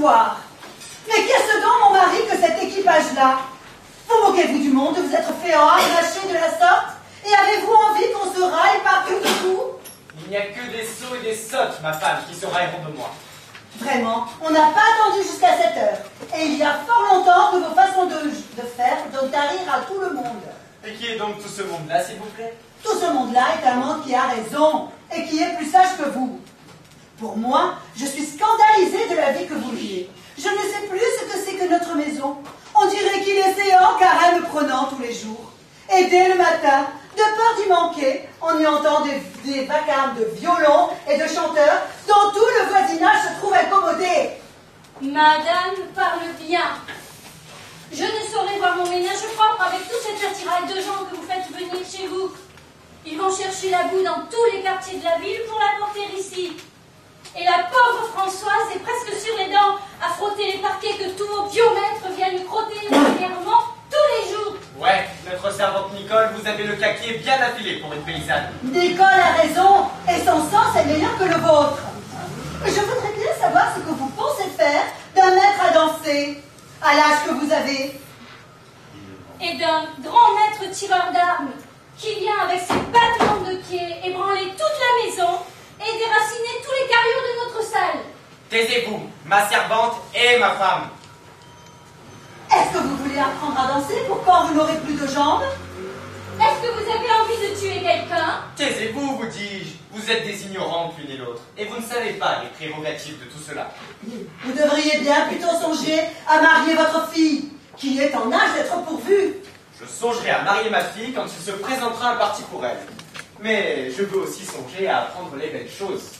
voir. Mais qu'est-ce donc, mon mari, que cet équipage-là? Vous moquez-vous du monde de vous être fait arracher de la sorte? Et avez-vous envie qu'on se raille partout de vous? Il n'y a que des sots et des sottes, ma femme, qui se railleront de moi. Vraiment, on n'a pas attendu jusqu'à cette heure. Et il y a fort longtemps que vos façons de faire donnent à rire à tout le monde. Et qui est donc tout ce monde-là, s'il vous plaît? Tout ce monde-là est un monde qui a raison et qui est plus sage que vous. Pour moi, je suis scandalisée de la vie que vous vivez. Je ne sais plus ce que c'est que notre maison. On dirait qu'il est séant car elle me prenant tous les jours. Et dès le matin, de peur d'y manquer, on y entend des vacarmes de violons et de chanteurs dont tout le voisinage se trouve incommodé. Madame parle bien. Je ne saurais voir mon ménage propre avec tout cet attirail de gens que vous faites venir chez vous. Ils vont chercher la boue dans tous les quartiers de la ville pour la porter ici. Et la pauvre Françoise est presque sur les dents à frotter les parquets que tous vos biomètres viennent lui crotter régulièrement tous les jours. Ouais, notre servante Nicole, vous avez le caquier bien affilé pour une paysanne. Nicole a raison, et son sens est meilleur que le vôtre. Je voudrais bien savoir ce que vous pensez faire d'un maître à danser, à l'âge que vous avez. Et d'un grand maître tireur d'armes qui vient avec ses battements de pied ébranler toute la maison et déraciner tous les carrières de notre salle. Taisez-vous, ma servante et ma femme. Est-ce que vous voulez apprendre à danser pour quand vous n'aurez plus de jambes? Est-ce que vous avez envie de tuer quelqu'un? Taisez-vous, vous dis-je. Vous êtes des ignorantes l'une et l'autre, et vous ne savez pas les prérogatives de tout cela. Vous devriez bien plutôt songer à marier votre fille, qui est en âge d'être pourvue. Je songerai à marier ma fille quand il se présentera un parti pour elle. Mais je veux aussi songer à apprendre les belles choses.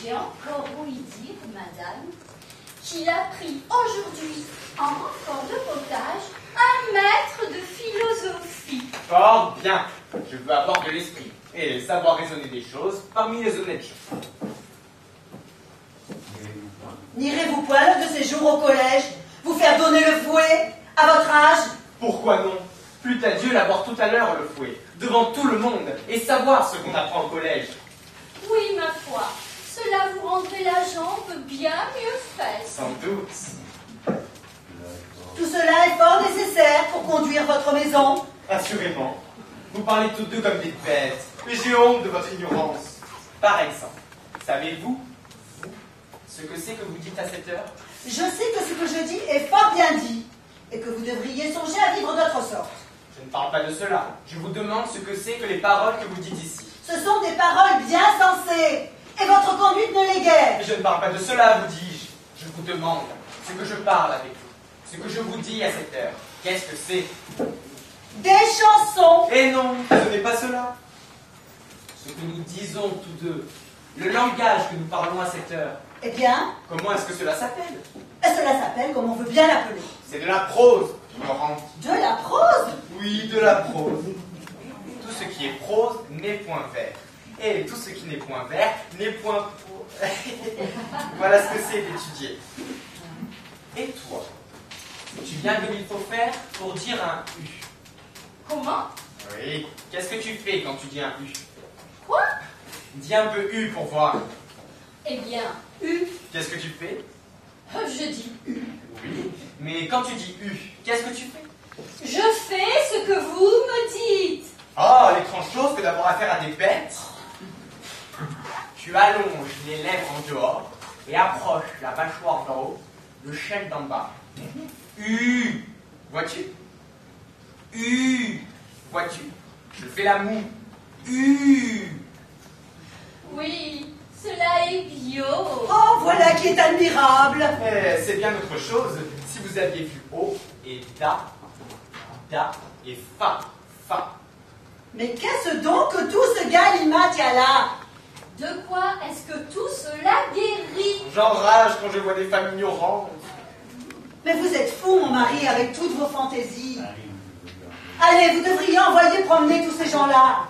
J'ai encore ouï dire, madame, qu'il a pris aujourd'hui, en renfort de potage, un maître de philosophie. Fort bien. Je veux avoir de l'esprit et savoir raisonner des choses parmi les honnêtes choses. N'irez-vous point l'un de ces jours au collège, vous faire donner le fouet à votre âge? Pourquoi non? Plût à Dieu l'avoir tout à l'heure, le fouet, devant tout le monde, et savoir ce qu'on apprend au collège. Oui, ma foi, cela vous rendrait la jambe bien mieux faite. Sans doute. Tout cela est fort nécessaire pour conduire votre maison. Assurément. Vous parlez tous deux comme des bêtes, et j'ai honte de votre ignorance. Par exemple, savez-vous, vous, ce que c'est que vous dites à cette heure? Je sais que ce que je dis est fort bien dit, et que vous devriez songer à vivre d'autre sorte. Je ne parle pas de cela. Je vous demande ce que c'est que les paroles que vous dites ici. Ce sont des paroles bien sensées, et votre conduite ne l'est guère. Je ne parle pas de cela, vous dis-je. Je vous demande ce que je parle avec vous, ce que je vous dis à cette heure. Qu'est-ce que c'est? Des chansons. Eh non, ce n'est pas cela. Ce que nous disons tous deux, le langage que nous parlons à cette heure. Eh bien, Comment est-ce que cela s'appelle? cela s'appelle comme on veut bien l'appeler. C'est de la prose, ignorante. De la prose? Oui, de la prose. Tout ce qui est prose n'est point vert. Et tout ce qui n'est point vert n'est point pour... Voilà ce que c'est d'étudier. Et toi, tu viens comme il faut faire pour dire un U. Comment? Oui, qu'est-ce que tu fais quand tu dis un U? Quoi? Dis un peu U pour voir. Eh bien, U. Qu'est-ce que tu fais? Je dis U. Oui, mais quand tu dis U, qu'est-ce que tu fais? Je fais ce que vous me dites. Oh, l'étrange chose que d'avoir affaire à des bêtes. Tu allonges les lèvres en dehors et approches la mâchoire d'en haut, le chêne d'en bas. U, vois-tu? U, vois-tu? Je fais la moue. U. Oui, cela est bio. Oh, voilà qui est admirable. Mais c'est bien autre chose si vous aviez vu O et Da et Fa, Fa. Mais qu'est-ce donc que tout ce galimatias là? De quoi est-ce que tout cela guérit? J'enrage quand je vois des femmes ignorantes. Mais vous êtes fou, mon mari, avec toutes vos fantaisies. Allez, vous devriez envoyer promener tous ces gens-là,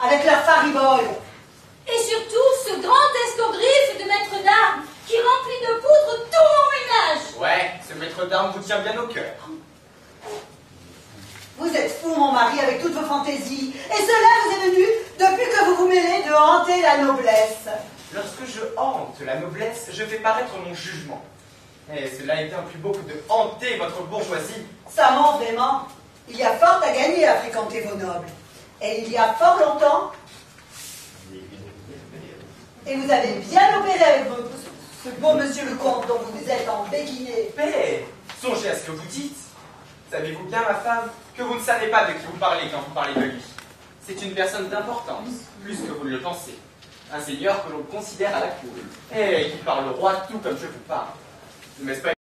avec leurs fariboles. Et surtout ce grand escogriffe de maître d'armes qui remplit de poudre tout mon ménage. Ouais, ce maître d'armes vous tient bien au cœur. Vous êtes fou, mon mari, avec toutes vos fantaisies. Et cela vous est venu depuis que vous vous mêlez de hanter la noblesse. Lorsque je hante la noblesse, je fais paraître mon jugement. Et cela est bien plus beau que de hanter votre bourgeoisie. Ça ment vraiment. Il y a fort à gagner à fréquenter vos nobles. Et il y a fort longtemps. Et vous avez bien opéré avec ce beau monsieur le comte dont vous vous êtes embéguiné. Mais, songez à ce que vous dites. Savez-vous bien, ma femme, que vous ne savez pas de qui vous parlez quand vous parlez de lui. C'est une personne d'importance, plus que vous ne le pensez. Un seigneur que l'on considère à la cour. Et qui parle au roi tout comme je vous parle. Ne m'est-ce pas